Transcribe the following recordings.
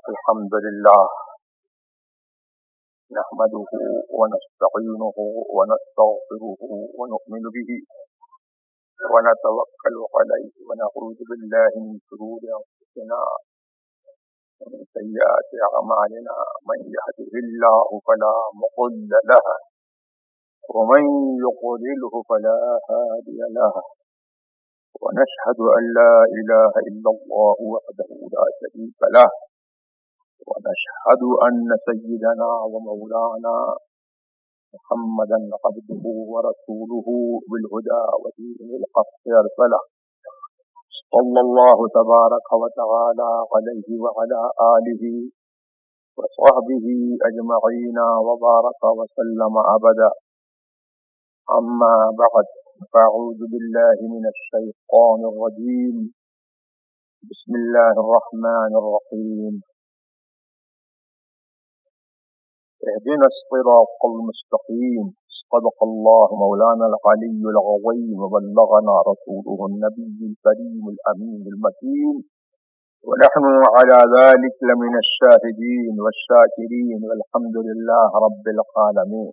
الحمد لله نحمده ونستعينه ونستغفره ونؤمن به ونتوكل عليه ونعوذ بالله من شرور أنفسنا ومن سيئات أعمالنا من يهده الله فلا مضل له ومن يضلله فلا هادي له ونشهد أن لا إله إلا الله وحده لا شريك له ونشهد أن سيدنا ومولانا محمدا عبده ورسوله بالهدى ودين الحق أرسله صلى الله تبارك وتعالى عليه وعلى آله وصحبه أجمعين وبارك وسلم أبدا. أما بعد فأعوذ بالله من الشيطان الرجيم. بسم الله الرحمن الرحيم. اهدنا الصراط المستقيم. صدق الله مولانا العلي العظيم وبلغنا رسوله النبي الكريم الأمين المكين ونحن على ذلك لمن الشاهدين والشاكرين والحمد لله رب العالمين.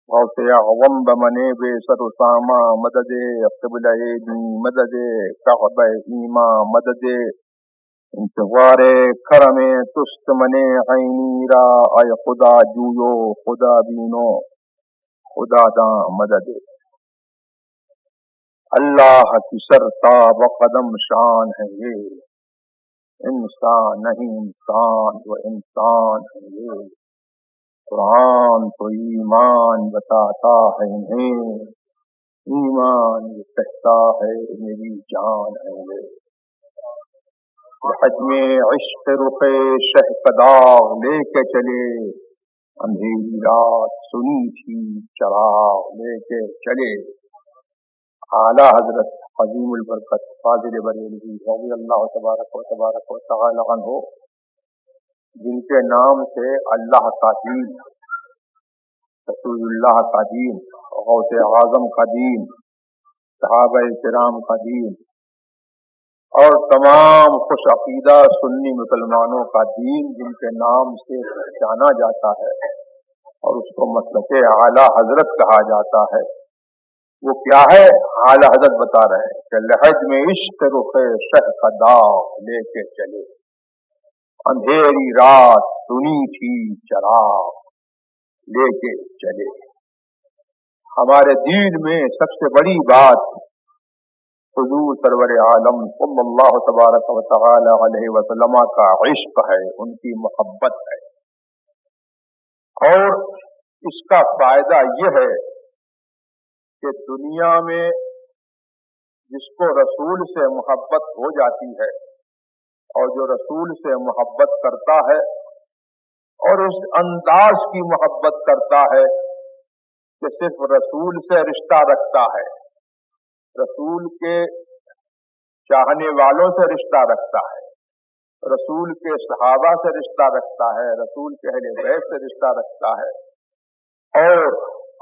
غوث اعظم بمنے بے سر اسامہ مدد قبلہ دی مدد کعبہ ایما مدد انتظار کرم تست منے عینی را اے خدا جویو خدا بینو خدا داں مدد. اللہ کی سرتا بقدم شان ہے یہ انسان نہیں انسان و انسان ہے یہ. قرآن تو ایمان بتاتا ہے انہیں ایمان یہ کہتا ہے میری جان ہے یہ. حجم عشق رخ شہپداغ لے کے چلے اندھیری رات سنی تھی چراغ لے کے چلے. اعلیٰ حضرت عظیم البرکت فاضل بریلوی رضی اللہ تبارک و تعالی عنہ جن کے نام سے اللہ کا دین، رسول اللہ کا دین، غوث اعظم کا دین، صحابہ کرام کا دین اور تمام خوش عقیدہ سنی مسلمانوں کا دین جن کے نام سے جانا جاتا ہے اور اس کو مسلک اعلیٰ حضرت کہا جاتا ہے، وہ کیا ہے؟ اعلیٰ حضرت بتا رہے ہیں کہ لحج میں عشق رخ شہ کا داغ لے کے چلے اندھیری رات سنی تھی چراغ لے کے چلے. ہمارے دین میں سب سے بڑی بات حضور سرور عالم صلی اللہ تبارک و تعالی علیہ وسلم کا عشق ہے، ان کی محبت ہے. اور اس کا فائدہ یہ ہے کہ دنیا میں جس کو رسول سے محبت ہو جاتی ہے اور جو رسول سے محبت کرتا ہے اور اس انداز کی محبت کرتا ہے کہ صرف رسول سے رشتہ رکھتا ہے، رسول کے چاہنے والوں سے رشتہ رکھتا ہے، رسول کے صحابہ سے رشتہ رکھتا ہے، رسول کے اہل بیت سے رشتہ رکھتا ہے اور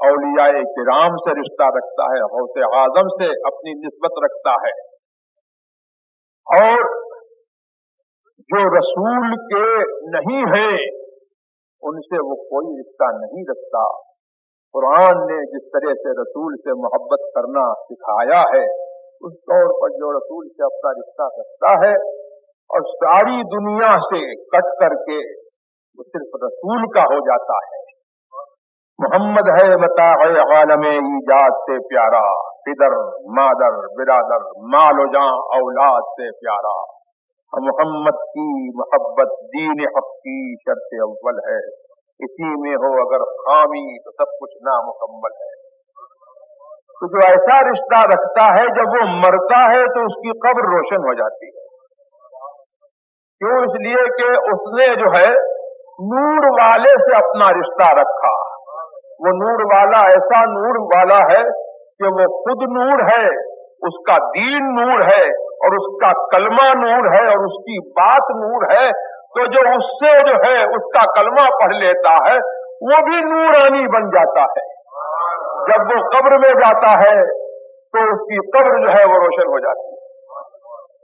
اولیاء کرام سے رشتہ رکھتا ہے، غوث اعظم سے اپنی نسبت رکھتا ہے. اور جو رسول کے نہیں ہیں ان سے وہ کوئی رشتہ نہیں رکھتا. قرآن نے جس طرح سے رسول سے محبت کرنا سکھایا ہے اس طور پر جو رسول سے اپنا رشتہ رکھتا ہے اور ساری دنیا سے کٹ کر کے وہ صرف رسول کا ہو جاتا ہے. محمد ہے متاع عالم ایجاد سے پیارا، پدر مادر برادر مال و جاں اولاد سے پیارا. محمد کی محبت دین حق کی شرط اول ہے، اسی میں ہو اگر خامی تو سب کچھ نامکمل ہے. تو جو ایسا رشتہ رکھتا ہے جب وہ مرتا ہے تو اس کی قبر روشن ہو جاتی ہے. کیوں؟ اس لیے کہ اس نے جو ہے نور والے سے اپنا رشتہ رکھا. وہ نور والا ایسا نور والا ہے کہ وہ خود نور ہے، اس کا دین نور ہے اور اس کا کلمہ نور ہے اور اس کی بات نور ہے. تو جو اس سے جو ہے اس کا کلمہ پڑھ لیتا ہے وہ بھی نورانی بن جاتا ہے. جب وہ قبر میں جاتا ہے تو اس کی قبر جو ہے وہ روشن ہو جاتی ہے.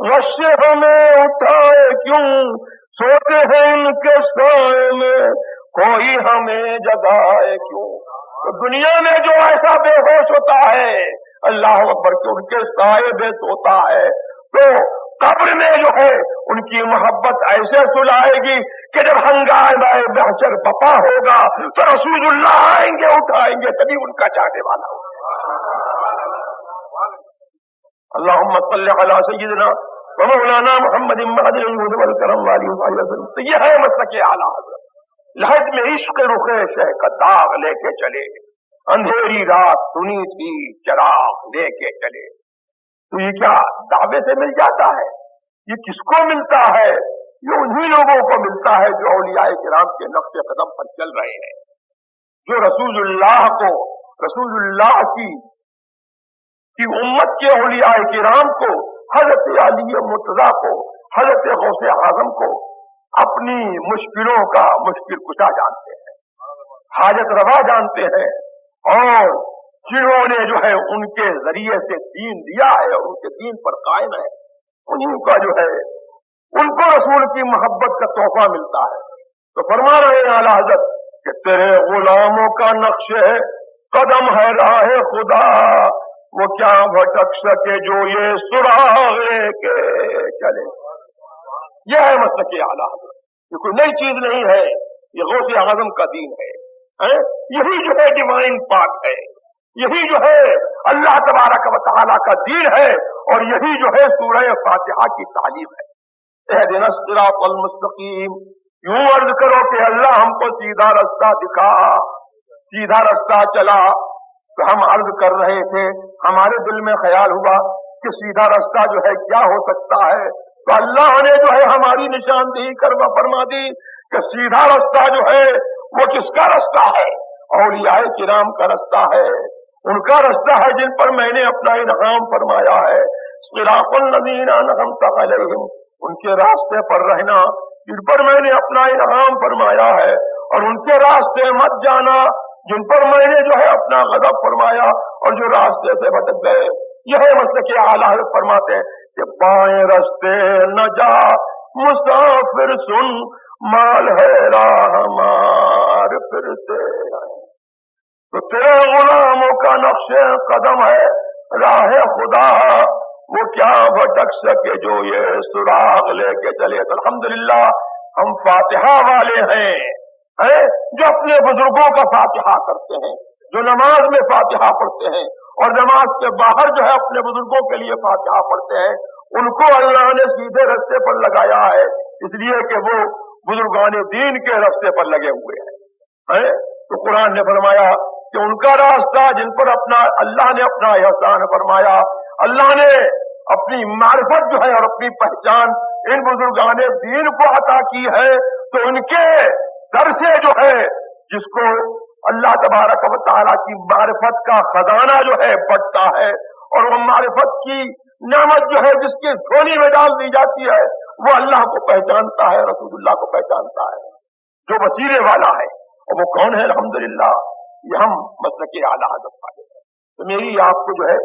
غش ہمیں اٹھائے کیوں، سوتے ہیں ان کے سائے میں، کوئی ہمیں جگائے کیوں۔ تو دنیا میں جو ایسا بے ہوش ہوتا ہے، اللہ اکبر کہ ان کے سائے بے سوتا ہے، تو قبر میں جو ہے ان کی محبت ایسے سلائے گی کہ جب ہنگامہ محشر بپا ہوگا تو رسول اللہ آئیں گے، اٹھائیں گے، تبھی ان کا چاہنے والا ہوگا۔ اللہم صلی علی سیدنا و مولانا محمد معدن الجود والکرم والی وسلم۔ تو یہ ہے مسلک اعلیٰ حضرت، لحد میں عشق رخ شہ کا داغ لے کے چلے، اندھیری رات سنی تھی چراغ لے کے چلے۔ تو یہ کیا دعوے سے مل جاتا ہے؟ یہ کس کو ملتا ہے؟ یہ انہی لوگوں کو ملتا ہے جو اولیاء کرام کے نقش قدم پر چل رہے ہیں، جو رسول اللہ کو، رسول اللہ کی امت کے اولیاء کرام کو، حضرت علی مرتضیٰ کو، حضرت غوث اعظم کو اپنی مشکلوں کا مشکل کشا جانتے ہیں، حاجت روا جانتے ہیں، اور جنہوں نے جو ہے ان کے ذریعے سے دین دیا ہے اور ان کے دین پر قائم ہے، انہیں کا جو ہے ان کو رسول کی محبت کا تحفہ ملتا ہے۔ تو فرما رہے ہیں اعلیٰ حضرت کہ تیرے غلاموں کا نقش ہے قدم ہے راہ خدا، وہ کیا بھٹک سکے جو یہ سراغ کے چلے۔ یہ ہے مسلک اعلیٰ حضرت، یہ کوئی نئی چیز نہیں ہے، یہ غوث اعظم کا دین ہے، یہی جو ہے ڈیوائن پاک ہے، یہی جو ہے اللہ تبارک و تعالیٰ کا دین ہے، اور یہی جو ہے سورہ فاتحہ کی تعلیم ہے۔ اہدنا الصراط المستقیم، یوں عرض کرو کہ اللہ ہم کو سیدھا رستہ دکھا، سیدھا رستہ چلا۔ تو ہم عرض کر رہے تھے، ہمارے دل میں خیال ہوا کہ سیدھا رستہ جو ہے کیا ہو سکتا ہے، تو اللہ نے جو ہے ہماری نشاندہی کروا فرما دی کہ سیدھا رستہ جو ہے وہ کس کا رستہ ہے؟ اولیاء کرام کا رستہ ہے، ان کا رستہ ہے جن پر میں نے اپنا انعام فرمایا ہے۔ صراط الذین انعمت علیہم، ان کے راستے پر رہنا جن پر میں نے اپنا انعام فرمایا ہے، اور ان کے راستے مت جانا جن پر میں نے جو ہے اپنا غضب فرمایا اور جو راستے سے بھٹک گئے۔ یہ ہے مسلک اعلیٰ حضرت فرماتے ہیں کہ بائیں راستے نہ جا مسافر سن، مال ہے راہ مار پھر سے آئے۔ تو تیرے غلاموں کا نقش قدم ہے راہ خدا، وہ کیا بھٹک سکے جو یہ سراغ لے کے چلے۔ تو الحمدللہ ہم فاتحہ والے ہیں، جو اپنے بزرگوں کا فاتحہ کرتے ہیں، جو نماز میں فاتحہ پڑھتے ہیں، اور نماز کے باہر جو ہے اپنے بزرگوں کے لیے فاتحہ پڑھتے ہیں، ان کو اللہ نے سیدھے رستے پر لگایا ہے، اس لیے کہ وہ بزرگان دین کے رستے پر لگے ہوئے ہیں۔ تو قرآن نے فرمایا کہ ان کا راستہ جن پر اپنا اللہ نے اپنا احسان فرمایا، اللہ نے اپنی معرفت جو ہے اور اپنی پہچان ان بزرگان دین کو عطا کی ہے، تو ان کے در سے جو ہے جس کو اللہ تبارک و تعالیٰ کی معرفت کا خزانہ جو ہے بڑھتا ہے، اور وہ معرفت کی نعمت جو ہے جس کی جھولی میں ڈال دی جاتی ہے، وہ اللہ کو پہچانتا ہے، رسول اللہ کو پہچانتا ہے جو وسیلے والا ہے، اور وہ کون ہے؟ الحمدللہ یہ ہم مسلک اعلیٰ حضرت والے ہیں۔ تو میری آپ کو جو ہے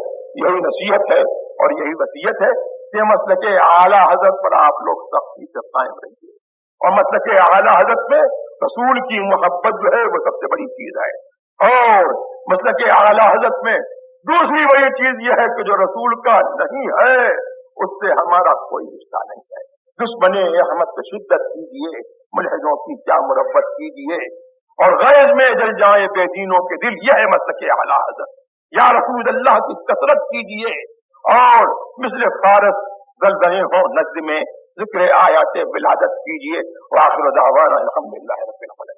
یہی نصیحت ہے اور یہی وصیت ہے کہ مسلک اعلیٰ حضرت پر آپ لوگ سختی سے قائم رہیے، اور مسلک اعلیٰ حضرت میں رسول کی محبت جو ہے وہ سب سے بڑی چیز ہے، اور مسلک اعلیٰ حضرت میں دوسری بڑی چیز یہ ہے کہ جو رسول کا نہیں ہے اس سے ہمارا کوئی رشتہ نہیں ہے۔ دشمن احمد سے شدت کیجیے، ملحدوں کی کیا مربت کیجیے، اور غیظ میں جل جائیں بے دینوں کے دل، یہ ہے مسلک اعلیٰ حضرت۔ یا رسول اللہ کی کثرت کیجیے، اور مثل فارس زلزلے ہوں نجد میں ذکر آیات ولادت کیجیے۔ وآخر دعوانا الحمدللہ رب العالمین۔